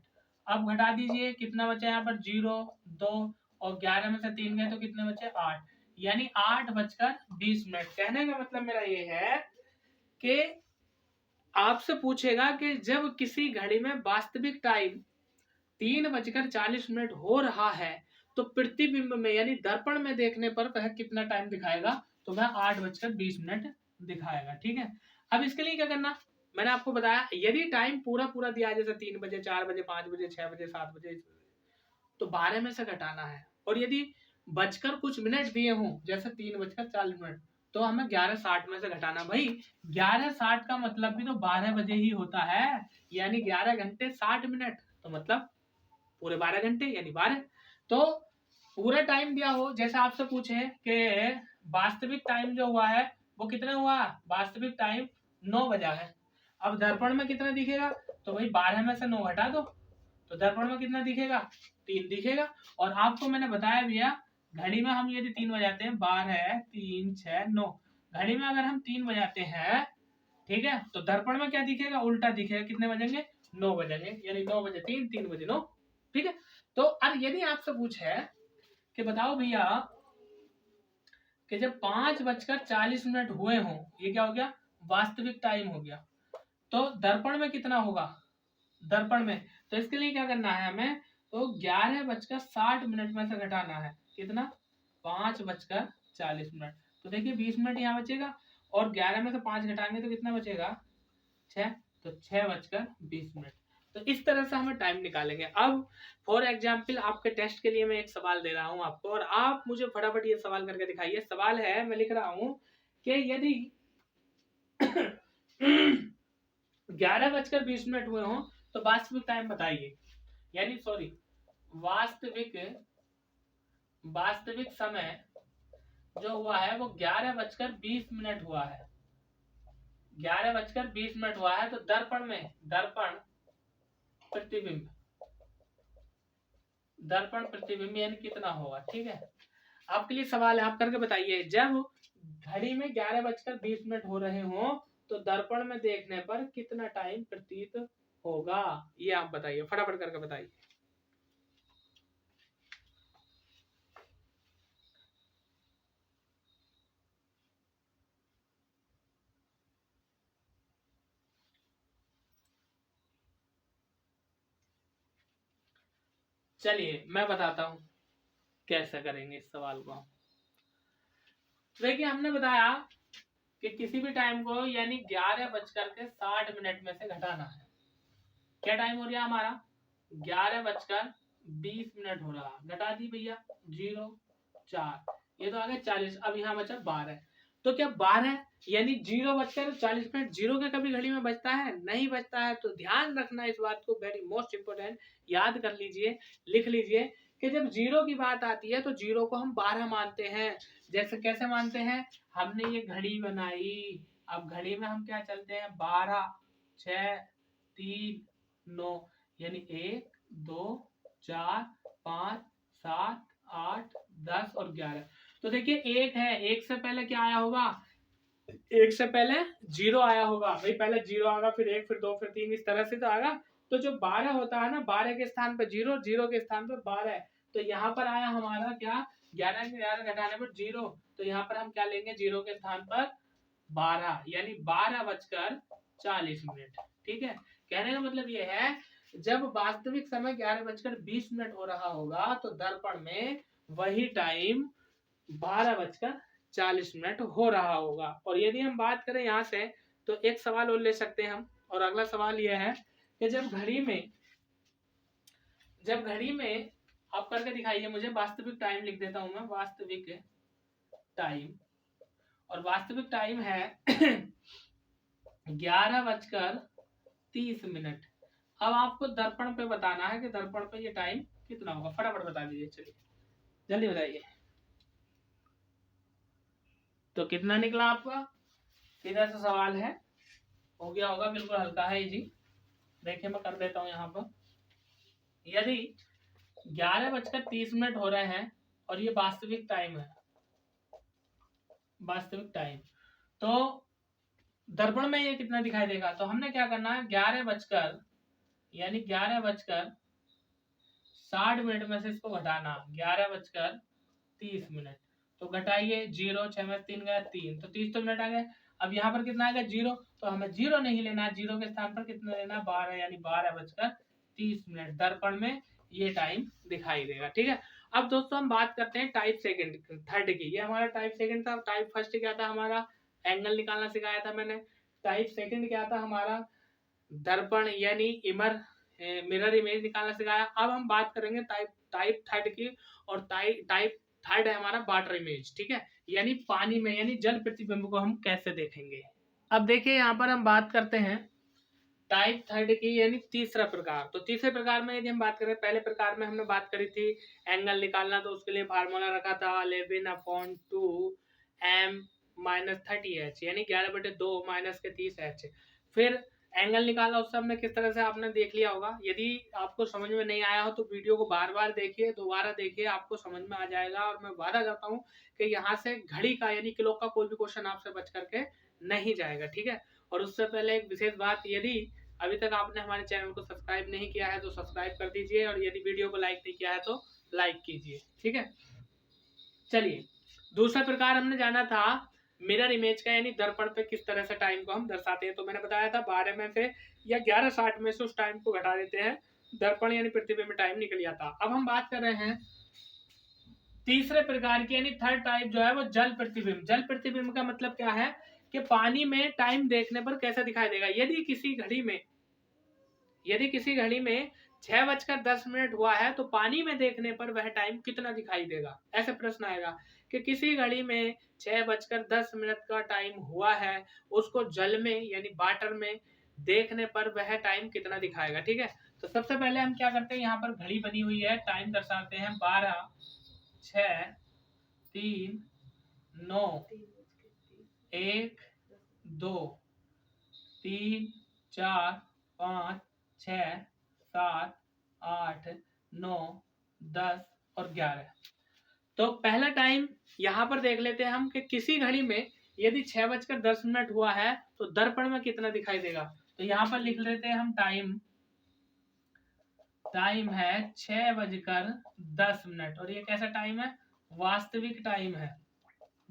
अब घटा दीजिए, कितना बचा यहाँ पर? 0, 2 और 11 में से 3 गए तो कितने बचे? 8, यानी 8:20। कहने का मतलब मेरा ये है कि आपसे पूछेगा कि जब किसी घड़ी में वास्तविक टाइम 3:40 हो रहा है तो प्रतिबिंब में यानी दर्पण में देखने पर वह कितना टाइम दिखाएगा? तो वह 8:20 दिखाएगा। ठीक है। अब इसके लिए क्या करना, मैंने आपको बताया यदि टाइम पूरा दिया है, जैसे 3 बजे, 4 बजे, 5 बजे, 6 बजे, 7 बजे, तो 12 में से घटाना है। और यदि बजकर कुछ मिनट दिए हों, जैसे 3:40, तो हमें 11:60 में से घटाना। भाई 11:60 का मतलब भी तो 12 बजे ही होता है, यानी 11 घंटे 60 मिनट, तो मतलब पूरे 12 घंटे यानी 12। तो पूरा टाइम दिया हो, जैसे आपसे पूछे कि वास्तविक टाइम जो हुआ है वो कितना हुआ? वास्तविक टाइम 9 बजा है। अब दर्पण में कितना दिखेगा? तो भाई 12 में से 9 घटा दो तो दर्पण में कितना दिखेगा? 3 दिखेगा। और आपको मैंने बताया भैया घड़ी में हम यदि 3 बजाते हैं, 12, 3, 6, 9, घड़ी में अगर हम 3 बजाते हैं, ठीक है, तो दर्पण में क्या दिखेगा? उल्टा दिखेगा। कितने बजेंगे? 9 बजेंगे, यानी 9 बजे 3, 3 बजे 9। ठीक है। तो अब यदि आपसे पूछे कि बताओ भैया कि जब 5:40 हुए हों, ये क्या हो गया? वास्तविक टाइम हो गया। तो दर्पण में कितना होगा, दर्पण में, तो इसके लिए क्या करना है हमें, तो 11:60 में से घटाना है कितना, 5:40। तो देखिए 20 मिनट यहाँ बचेगा, और 11 में से 5 घटाएंगे तो कितना बचेगा, 6, तो 6:20। तो इस तरह से हमें टाइम निकालेंगे। अब फॉर एग्जाम्पल आपके टेस्ट के लिए मैं एक सवाल दे रहा हूं आपको, और आप मुझे फटाफट ये सवाल करके दिखाइए। सवाल है, मैं लिख रहा हूं कि यदि 11:20 हुए हों तो वास्तविक टाइम बताइए, यानी सॉरी वास्तविक समय जो हुआ है वो 11:20 हुआ है, 11:20 हुआ है। तो दर्पण में, दर्पण प्रतिबिंब यानी कितना होगा, ठीक है। आपके लिए सवाल है, आप करके बताइए, जब घड़ी में 11:20 हो रहे हों तो दर्पण में देखने पर कितना टाइम प्रतीत होगा, ये आप बताइए, फटाफट करके बताइए। चलिए मैं बताता हूं कैसे करेंगे इस सवाल को। देखिए हमने बताया कि किसी भी टाइम को यानी 11:60 में से घटाना है। क्या टाइम हो रहा है हमारा, 11:20 हो रहा, घटा दी भैया 0, 4, ये तो आ गया 40। अब यहाँ बचा 12, तो क्या 12 यानी 0:40 जीरो के कभी घड़ी में बचता है, नहीं बचता है। तो ध्यान रखना इस बात को, वेरी मोस्ट इंपोर्टेंट, याद कर लीजिए, लिख लीजिए कि जब जीरो की बात आती है तो जीरो को हम 12 मानते हैं। जैसे कैसे मानते हैं, हमने ये घड़ी बनाई, अब घड़ी में हम क्या चलते हैं, 12, 6, 3, 9, यानी 1, 2, 4, 5, 7, 8, 10 और 11। तो देखिए एक है, एक से पहले क्या आया होगा, एक से पहले 0 आया होगा भाई, पहले 0 आएगा, फिर 1, फिर 2, फिर 3, इस तरह से तो आएगा। तो जो 12 होता है ना, 12 के स्थान पर 0, 0 के स्थान पर 12, तो यहाँ पर आया हमारा क्या, 11 के 11 घटाने पर 0, तो यहाँ पर हम क्या लेंगे, 0 के स्थान पर 12, यानी 12:40। ठीक है, कहने का मतलब ये है, जब वास्तविक समय 11:20 हो रहा होगा तो दर्पण में वही टाइम 12:40 हो रहा होगा। और यदि हम बात करें यहाँ से, तो एक सवाल और ले सकते हैं हम, और अगला सवाल यह है कि जब घड़ी में आप करके दिखाइए मुझे, वास्तविक टाइम लिख देता हूं मैं, वास्तविक टाइम, और वास्तविक टाइम है 11:30। अब आपको दर्पण पे बताना है कि दर्पण पे ये टाइम कितना होगा, फटाफट बता दीजिए, चलिए जल्दी बताइए। तो कितना निकला आपका, सीधा सा सवाल है, हो गया होगा, बिल्कुल हल्का है जी। देखिए मैं कर देता हूं यहाँ पर, यदि 11:30 हो रहे हैं और ये वास्तविक टाइम है, वास्तविक टाइम, तो दर्पण में ये कितना दिखाई देगा, तो हमने क्या करना है, 11:60 में से इसको घटाना, 11:30। तो घटाइए, 0, 6 में 3 गया 3, तो 30 तो मिनट आ गए। अब यहाँ पर कितना आ गया, 0, तो हमें 0 नहीं लेना, 0 के स्थान पर कितना लेना, 12, यानी 12:30 दर्पण में ये टाइम दिखाई देगा। ठीक है, अब दोस्तों हम बात करते हैं टाइप सेकंड थर्ड की। ये हमारा टाइप सेकंड था। टाइप फर्स्ट क्या था हमारा, एंगल निकालना सिखाया था मैंने। टाइप सेकंड क्या था हमारा, दर्पण यानी मिरर इमेज निकालना सिखाया। अब हम बात करेंगे टाइप थर्ड की, और टाइप थर्ड है हमारा वाटर इमेज। ठीक है, यानी पानी में, यानी जल प्रतिबिंब को हम कैसे देखेंगे। अब देखिए यहाँ पर हम बात करते हैं टाइप थर्ड की, यानी तीसरा प्रकार। तो तीसरे प्रकार में यदि हम बात करें, पहले प्रकार में हमने बात करी थी एंगल निकालना, तो उसके लिए फार्मूला रखा था 11/2 m-30h, यानी 11/2 -30h। फिर एंगल निकाला, उस सब में किस तरह से आपने देख लिया होगा। यदि आपको समझ में नहीं आया हो तो वीडियो को बार बार देखिए, दोबारा देखिए, आपको समझ में आ जाएगा। और मैं वादा करता हूँ कि यहाँ से घड़ी का यानी क्लॉक का कोई भी क्वेश्चन आपसे बच करके नहीं जाएगा। ठीक है, और उससे पहले एक विशेष बात, यदि अभी तक आपने हमारे चैनल को सब्सक्राइब नहीं किया है तो सब्सक्राइब कर दीजिए, और यदि वीडियो को लाइक नहीं किया है तो लाइक कीजिए। ठीक है, चलिए दूसरा प्रकार हमने जाना था मिरर इमेज का यानी दर्पण पे किस तरह से टाइम को हम दर्शाते हैं। तो मैंने बताया था 12 में से या 11:60 में से उस टाइम को घटा देते हैं, दर्पण यानी प्रतिबिंब टाइम निकल जाता। अब हम बात कर रहे हैं तीसरे प्रकार की यानी थर्ड टाइप जो है वो जल प्रतिबिंब। जल प्रतिबिंब का मतलब क्या है कि पानी में टाइम देखने पर कैसा दिखाई देगा। यदि किसी घड़ी में 6:10 हुआ है तो पानी में देखने पर वह टाइम कितना दिखाई देगा। ऐसे प्रश्न आएगा कि किसी घड़ी में 6:10 का टाइम हुआ है, उसको जल में यानी वाटर में देखने पर वह टाइम कितना दिखाएगा। ठीक है, तो सबसे पहले हम क्या करते हैं, यहाँ पर घड़ी बनी हुई है, टाइम दर्शाते हैं 12, 6, 3, 9, 1, 2, 3, 4, 5, 6, 7, 8, 9, 10 और 11। तो पहला टाइम यहाँ पर देख लेते हैं हम कि किसी घड़ी में यदि 6:10 हुआ है तो दर्पण में कितना दिखाई देगा। तो यहाँ पर लिख लेते हैं हम टाइम है 6:10 और ये कैसा टाइम है, वास्तविक टाइम है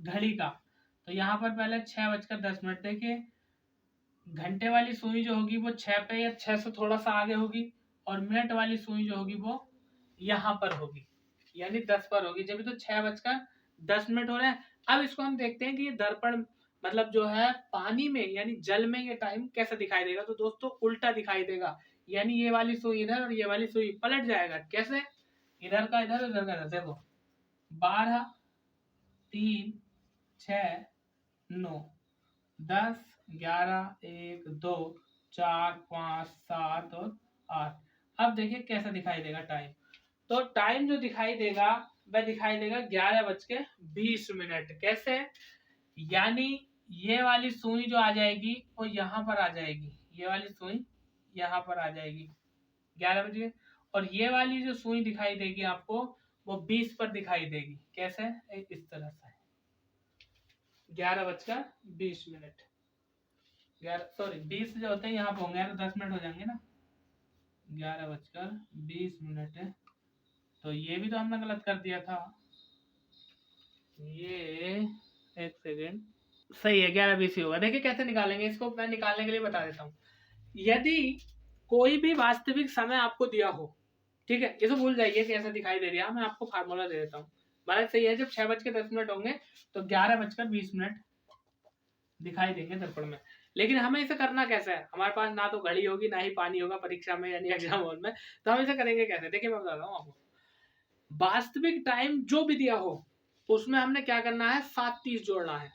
घड़ी का। तो यहाँ पर पहले 6:10। देखिए घंटे वाली सुई जो होगी वो 6 पे या 6 से थोड़ा सा आगे होगी, और मिनट वाली सुई जो होगी वो यहाँ पर होगी यानी 10 पर होगी, जब तो 6:10 हो रहा है। अब इसको हम देखते हैं कि ये दर्पण मतलब जो है पानी में यानी जल में ये टाइम कैसा दिखाई देगा। तो दोस्तों उल्टा दिखाई देगा, यानी ये वाली सुई इधर और ये वाली सुई पलट जाएगा। कैसे, इधर का इधर, इधर का इधर। देखो 12, 3, 6, 9, 10, 11, 1, 2, 4, 5, 7 और 8। अब देखिए कैसा दिखाई देगा टाइम। तो टाइम जो दिखाई देगा वह दिखाई देगा 11:20। कैसे, यानी ये वाली सुई जो आ जाएगी वो यहाँ पर आ जाएगी, ये वाली सुई यहाँ पर आ जाएगी 11 बजे, और ये वाली जो सुई दिखाई देगी आपको वो 20 पर दिखाई देगी। कैसे, इस तरह से 11:20। 20 जो होते हैं यहाँ पे होंगे तो 10 मिनट हो जाएंगे ना, 11:20 है। तो ये भी तो हमने गलत कर दिया था, ये एक सेकेंड, सही है 11:20 होगा। देखिए कैसे निकालेंगे इसको, मैं निकालने के लिए बता देता हूँ। यदि कोई भी वास्तविक समय आपको दिया हो, ठीक है, ये तो भूल जाइए कैसे दिखाई दे रहा है, मैं आपको फार्मूला दे देता हूँ। मतलब सही है, जब 6:10 होंगे तो 11:20 दिखाई देंगे दर्पण में। लेकिन हमें इसे करना कैसे है, हमारे पास ना तो घड़ी होगी ना ही पानी होगा परीक्षा में यानी एग्जाम हॉल में, तो हम इसे करेंगे कैसे। देखिए मैं बता रहा हूँ आपको, वास्तविक टाइम जो भी दिया हो उसमें हमने क्या करना है, 7:30 जोड़ना है।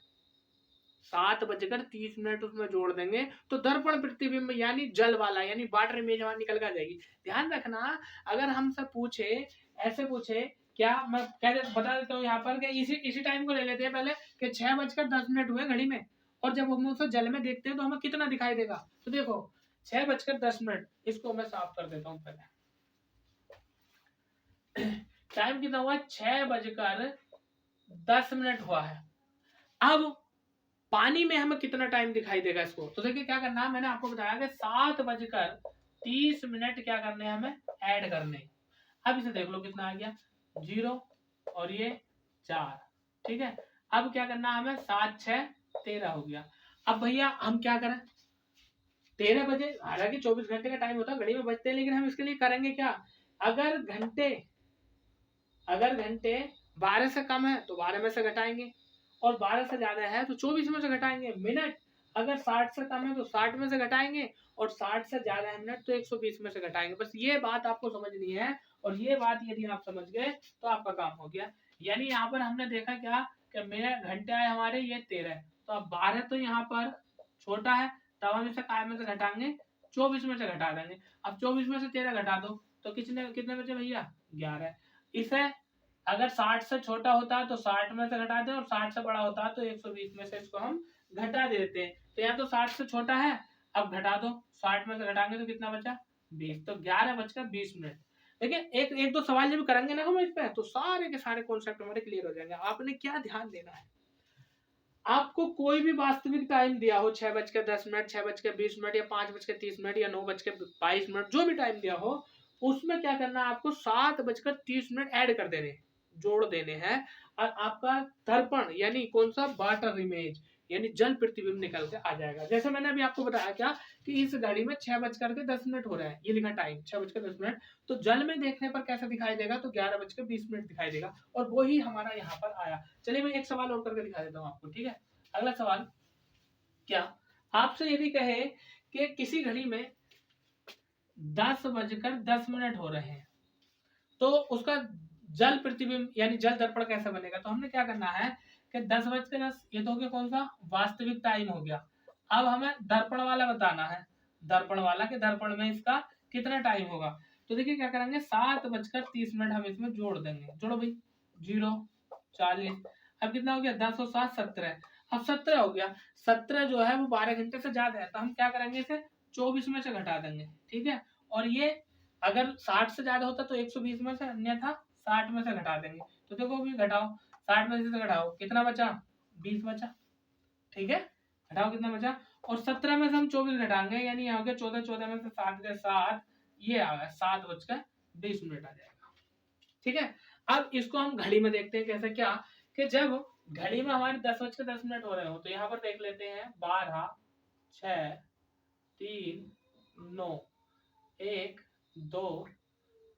7:30 उसमें जोड़ देंगे तो दर्पण प्रतिबिंब यानी जल वाला यानी वाटर इमेज वहां निकल कर जाएगी। ध्यान रखना, अगर हमसे पूछे, ऐसे पूछे, क्या मैं बता देता हूँ यहाँ पर कि इसी टाइम को ले लेते हैं पहले कि 6:10 हुए घड़ी में, और जब हम उसे जल में देखते हैं तो हमें कितना दिखाई देगा। तो देखो 6:10, इसको मैं साफ कर देता हूँ पहले। टाइम कितना हुआ, 6:10 हुआ है। अब पानी में हमें कितना टाइम दिखाई देगा इसको, तो देखिए क्या करना है, मैंने आपको बताया कि 7:30 क्या करने हैं हमें, ऐड करने। अब इसे देख लो कितना आ गया, 0 और ये 4। ठीक है, अब क्या करना है हमें, 7, 6, 13 हो गया। अब भैया हम क्या करें, 13 बजे, हालांकि 24 घंटे का टाइम होता है, घड़ी में बजते हैं, लेकिन हम इसके लिए करेंगे क्या, अगर घंटे 12 से कम है तो 12 में से घटाएंगे, और 12 से ज्यादा है तो 24 में से घटाएंगे। मिनट अगर 60 से कम है तो 60 में से घटाएंगे, और 60 से ज्यादा है मिनट तो 120 में से घटाएंगे। बस ये बात आपको समझनी है, और ये बात यदि आप समझ गए तो आपका काम हो गया। यानी यहाँ पर हमने देखा क्या कि मिनट घंटे आए हमारे ये 13, तो अब 12 तो यहाँ पर छोटा है, तब हम इसे काय में से घटाएंगे, 24 में से घटा देंगे। अब 24 में से 13 घटा दो तो कितने बचे भैया, 11। इसे अगर 60 से छोटा होता है तो 60 में से घटा दे, और 60 से बड़ा होता है तो 120 में से इसको हम घटा देते हैं। तो यहाँ तो 60 से छोटा है, अब घटा दो, 60 में से घटाएंगे तो कितना बचा, 20। तो 11:20। देखिए एक दो सवाल जब करेंगे ना हम इस पे, तो सारे के सारे कॉन्सेप्ट हमारे क्लियर हो जाएंगे। आपने क्या ध्यान देना है, आपको कोई भी वास्तविक टाइम दिया हो, 6:10, 6:20 या 5:30 या 9:22, जो भी टाइम दिया हो, उसमें क्या करना है आपको, 7:30 ऐड कर देने, जोड़ देने हैं और आपका दर्पण यानी कौन सा वाटर इमेज यानी जल प्रतिबिंब निकल के आ जाएगा। जैसे मैंने अभी आपको बताया क्या कि इस घड़ी में 6:10 हो रहा है, ये लिखा टाइम 6:10, तो जल में देखने पर कैसा दिखाई देगा तो 11:20 दिखाई देगा और वो ही हमारा यहाँ पर आया। चलिए मैं एक सवाल और करके दिखा देता हूँ आपको, ठीक है। अगला सवाल, क्या आपसे यदि कहे कि किसी घड़ी में 10:10 हो रहे हैं तो उसका जल प्रतिबिंब यानी जल दर्पण कैसे बनेगा, तो हमने क्या करना है कि 10:10 ये तो हो गया कौन सा वास्तविक टाइम हो गया। अब हमें दर्पण वाला बताना है, दर्पण वाला के दर्पण में इसका कितना टाइम होगा। तो देखिए क्या करेंगे 7:30 हम इसमें जोड़ देंगे, जोड़ो भाई 0 40, अब कितना हो गया 10 और 7 17, अब 17 हो गया। 17 जो है वो 12 घंटे से ज्यादा है तो हम क्या करेंगे इसे 24 में से घटा देंगे, ठीक है। और ये अगर 60 से ज्यादा होता तो 120 में से, अन्यथा 60 में से घटा देंगे। तो देखो भी घटाओ 60 में से घटाओ कितना बचा 20 बचा, ठीक है। घटाओ कितना बचा और 17 में से हम 24 घटाएंगे यानी यहाँ हो गया 14, 14 में से 7 गए 7, ये आ गया 7:20 आ जाएगा, ठीक है। अब इसको हम घड़ी में देखते हैं कैसे, क्या कि जब घड़ी में हमारे 10:10 हो रहे हो तो यहाँ पर देख लेते हैं 12 6 3 9 1 2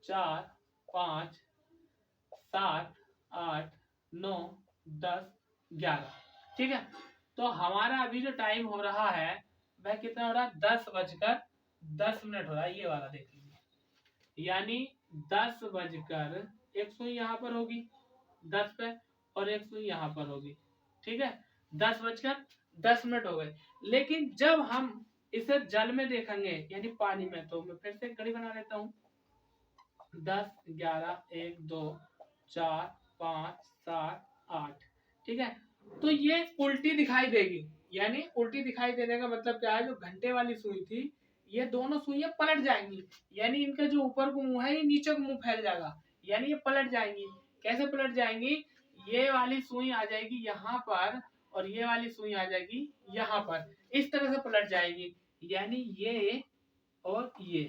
4 5 7 8 9 10 11, ठीक है। तो हमारा अभी जो टाइम हो रहा है वह कितना हो रहा है 10:10 हो रहा है, ये वाला देख लीजिए, यानी 10 एक सुई यहाँ पर होगी 10 पे और एक सुई यहाँ पर होगी, ठीक है। 10:10 हो गए। लेकिन जब हम इसे जल में देखेंगे यानी पानी में, तो मैं फिर से घड़ी बना लेता हूँ 10 11 1 2 4 5 7 8, ठीक है। तो ये उल्टी दिखाई देगी, यानी उल्टी दिखाई देने का मतलब क्या है, जो घंटे वाली सुई थी ये दोनों सुइयां पलट जाएंगी, यानी इनका जो ऊपर को मुंह है ये नीचे को मुंह फैल जाएगा, यानी ये पलट जाएंगी। कैसे पलट जाएंगी, ये वाली सुई आ जाएगी यहाँ पर और ये वाली सुई आ जाएगी यहाँ पर, इस तरह से पलट जाएगी। यानी ये और ये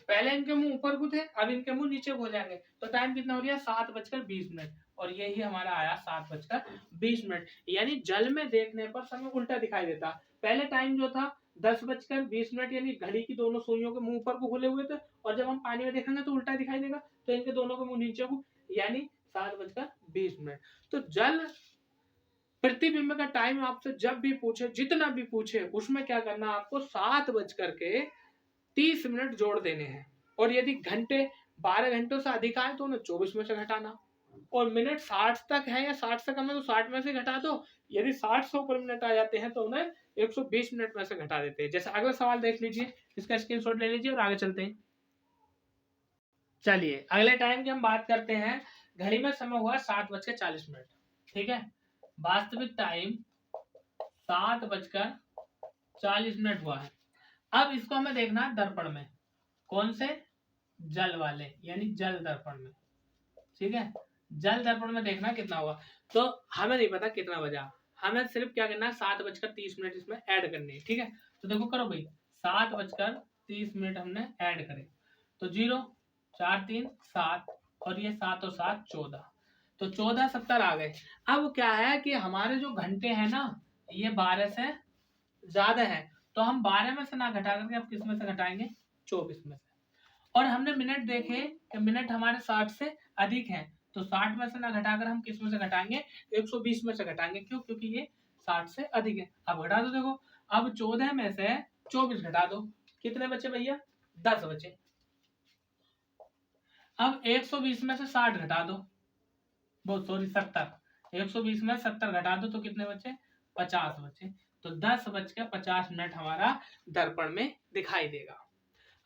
पहले इनके मुंह ऊपर को थे, अब इनके मुंह नीचे को हो जाएंगे। तो टाइम कितना हो रहा है 7:20 और यही हमारा आया 7:20, यानी जल में देखने पर समय उल्टा दिखाई देता। पहले टाइम जो था 10:20 यानी घड़ी की दोनों सुइयों के मुंह ऊपर को खुले हुए थे, और जब हम पानी में देखेंगे तो उल्टा दिखाई देगा, तो इनके दोनों के मुंह नीचे को, यानी 7:20। तो जल प्रतिबिंब का टाइम आपसे जब भी पूछे, जितना भी पूछे, उसमें क्या करना आपको 7:30 जोड़ देने हैं। और यदि घंटे 12 घंटों से अधिक आए तो उन्हें 24 में से घटाना, और मिनट 60 तक है या 60 से कम है तो 60 में से घटा दो। यदि 60 से ऊपर मिनट आ जाते हैं तो उन्हें 120 मिनट में से घटा देते हैं। जैसे अगला सवाल देख लीजिए, इसका स्क्रीनशॉट ले लीजिए और आगे चलते हैं। चलिए अगले टाइम की हम बात करते हैं। घड़ी में समय हुआ 7:40, ठीक है। वास्तविक टाइम 7:40 हुआ है। अब इसको हमें देखना है दर्पण में, कौन से जल वाले यानी जल दर्पण में, ठीक है। जल दर्पण में देखना कितना हुआ, तो हमें नहीं पता कितना बजा, हमें सिर्फ क्या करना है 7:30 इसमें ऐड करनी है, ठीक है। तो देखो करो भाई 7:30 हमने ऐड करे तो 0 4 3 7 और ये 7 और 7 14, तो 14 70 आ गए। अब क्या है कि हमारे जो घंटे हैं ना ये 12 से ज्यादा है, तो हम 12 में से ना घटा करके अब किस में से घटाएंगे 24 में से। और हमने मिनट देखे कि मिनट हमारे 60 से अधिक हैं, तो 60 में से ना घटाकर हम किस में से घटाएंगे 120 में से घटाएंगे, क्यों, क्योंकि ये 60 से अधिक है। अब घटा दो, देखो अब 14 में से 24 घटा दो, कितने बचे भैया 10 बचे। अब 120 में से 60 घटा दो, बहुत सॉरी 70, 120 में 70 घटा दो तो कितने बचे 50 बचे। तो 10:50 हमारा दर्पण में दिखाई देगा।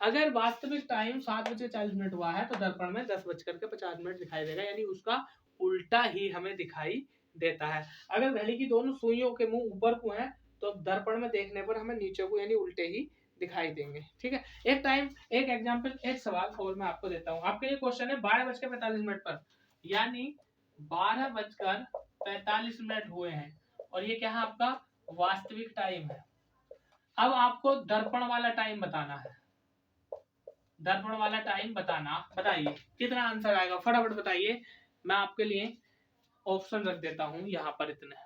अगर वास्तविक टाइम 7:40 हुआ है तो दर्पण में 10:50 दिखाई देगा, यानी उसका उल्टा ही हमें दिखाई देता है। अगर घड़ी की दोनों सुइयों के मुंह ऊपर को हैं तो दर्पण में देखने पर हमें नीचे को यानी उल्टे ही दिखाई देंगे, ठीक है। एक एग्जाम्पल, एक सवाल और मैं आपको देता हूँ। आपके लिए क्वेश्चन है 12:45 पर, यानी 12:45 हुए हैं और ये क्या है आपका वास्तविक टाइम है। अब आपको दर्पण वाला टाइम बताना है, दर्पण वाला टाइम बताना, बताइए कितना आंसर आएगा, फटाफट बताइए। मैं आपके लिए ऑप्शन रख देता हूँ यहाँ पर इतने,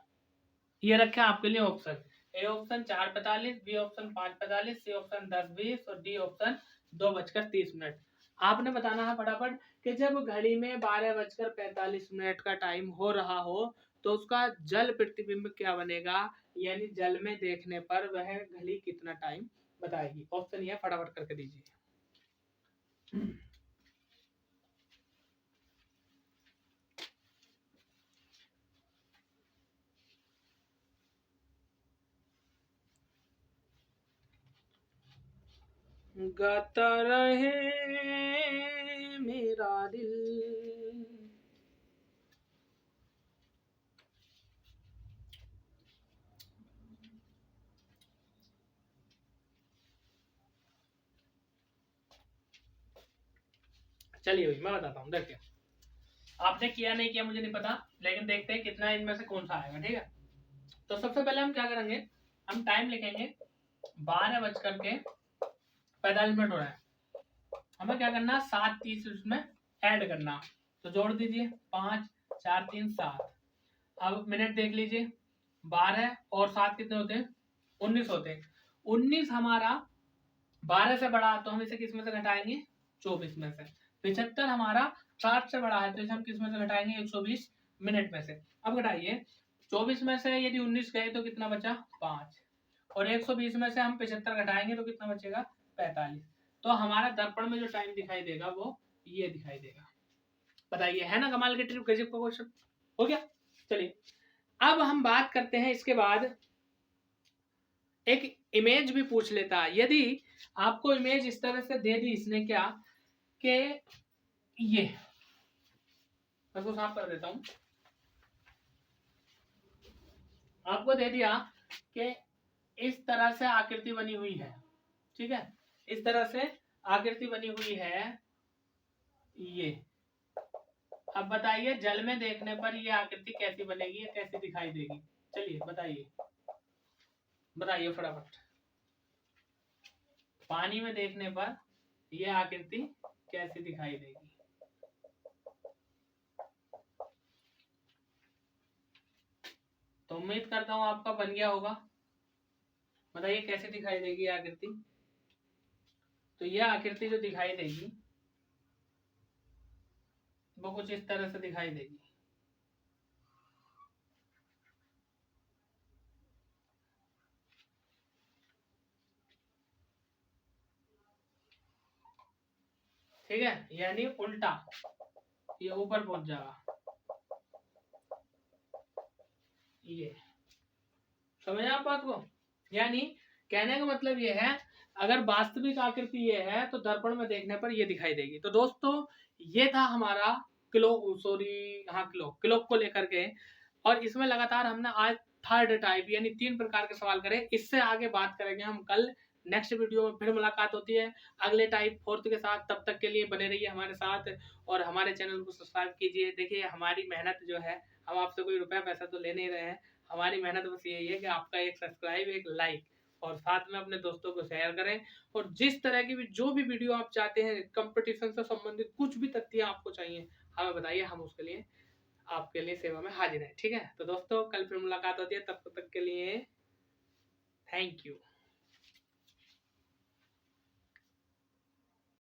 ये रखे आपके लिए option. A option 4:45, B option 5:45, C option 10:20 और डी ऑप्शन 2:30। आपने बताना है फटाफट कि जब घड़ी में 12:45 का टाइम हो रहा हो तो उसका जल प्रतिबिंब क्या बनेगा, यानी जल में देखने पर वह घड़ी कितना टाइम बताएगी। ऑप्शन ये फटाफट करके दीजिए। गाता रहे मेरा दिल। चलिए भाई मैं बताता हूँ, देखिए आपने किया नहीं किया मुझे नहीं पता, लेकिन देखते हैं कितना इनमें से कौन सा आएगा। ठीक है, तो सबसे पहले हम क्या करेंगे, हम टाइम लिखेंगे 12:45 हो रहा है, हमें क्या करना 7:30 उसमें ऐड करना, तो जोड़ दीजिए 5 4 3 7। अब मिनट देख लीजिए, 12 और 7 कितने होते हैं, 19 होते हैं। 19 हमारा 12 से बड़ा तो हम इसे किस में से घटाएंगे, 24 में से। 75 हमारा 60 से बड़ा है तो इसे हम किस में से घटाएंगे, 120 मिनट में से। अब घटाइए 24 में से यदि 19 गए तो कितना बचा, 5, और 120 में से हम 75 घटाएंगे तो कितना बचेगा, 45। तो हमारा दर्पण में जो टाइम दिखाई देगा वो ये दिखाई देगा। बताइए, है ना कमाल के ट्रिप, गजब का क्वेश्चन हो गया। चलिए अब हम बात करते हैं, इसके बाद एक इमेज भी पूछ लेता है। यदि आपको इमेज इस तरह से दे दी इसने क्या, कि ये मैं इसको साफ कर देता हूं, आपको दे दिया कि इस तरह से आकृति बनी हुई है। ठीक है, इस तरह से आकृति बनी हुई है ये। अब बताइए जल में देखने पर ये आकृति कैसी बनेगी या कैसी दिखाई देगी। चलिए बताइए, बताइए फटाफट। पानी में देखने पर यह आकृति कैसी दिखाई देगी। तो उम्मीद करता हूं आपका बन गया होगा। बताइए कैसे दिखाई देगी आकृति। तो यह आकृति जो दिखाई देगी वो कुछ इस तरह से दिखाई देगी। ठीक है, यानी उल्टा, ये ऊपर पहुंच जाएगा। ये समझ आप बात को, यानी कहने का मतलब ये है अगर वास्तविक आकृति ये है तो दर्पण में देखने पर ये दिखाई देगी। तो दोस्तों ये था हमारा क्लोक को लेकर के, और इसमें लगातार हमने आज थर्ड टाइप यानी 3 प्रकार के सवाल करे। इससे आगे बात करेंगे हम कल नेक्स्ट वीडियो में, फिर मुलाकात होती है अगले टाइप 4th के साथ। तब तक के लिए बने रहिए हमारे साथ और हमारे चैनल को सब्सक्राइब कीजिए। देखिए हमारी मेहनत जो है, हम आपसे कोई रुपया पैसा तो ले नहीं रहे हैं, हमारी मेहनत बस यही है कि आपका एक सब्सक्राइब, एक लाइक, और साथ में अपने दोस्तों को शेयर करें। और जिस तरह की भी जो भी वीडियो आप चाहते हैं, कंपटीशन से संबंधित कुछ भी तथ्य आपको चाहिए हमें बताइए, हम उसके लिए आपके लिए सेवा में हाजिर है। ठीक है, तो दोस्तों कल फिर मुलाकात होती है, तब तक के लिए थैंक यू।